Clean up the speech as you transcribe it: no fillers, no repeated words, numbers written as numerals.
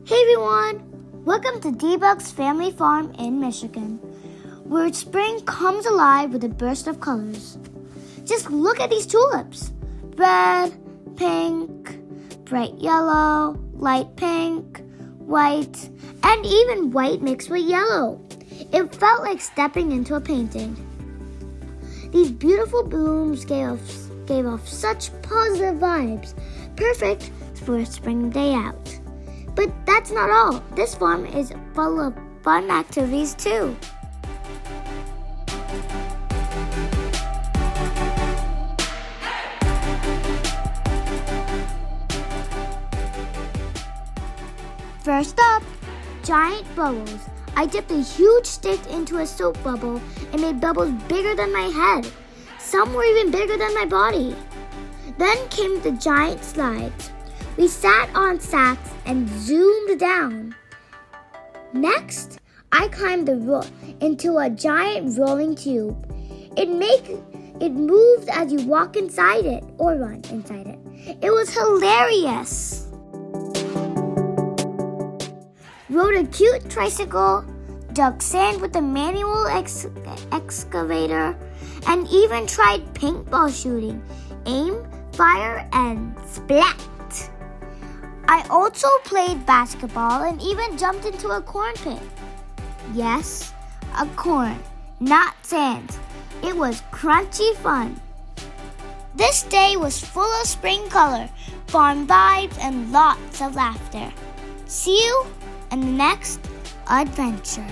Hey everyone! Welcome to DeBuck's family farm in Michigan, where spring comes alive with a burst of colors. Just look at these tulips. Red, pink, bright yellow, light pink, white, and even white mixed with yellow. It felt like stepping into a painting. These beautiful blooms gave off such positive vibes, perfect for a spring day out. But that's not all. This farm is full of fun activities too. First up, giant bubbles. I dipped a huge stick into a soap bubble and made bubbles bigger than my head. Some were even bigger than my body. Then came the giant slides. We sat on sacks and zoomed down. Next, I climbed into a giant rolling tube. It moved as you walk inside it or run inside it. It was hilarious. Rode a cute tricycle, dug sand with a manual excavator, and even tried paintball shooting. Aim, fire, and splat! I also played basketball and even jumped into a corn pit. Yes, a corn, not sand. It was crunchy fun. This day was full of spring color, farm vibes, and lots of laughter. See you in the next adventure.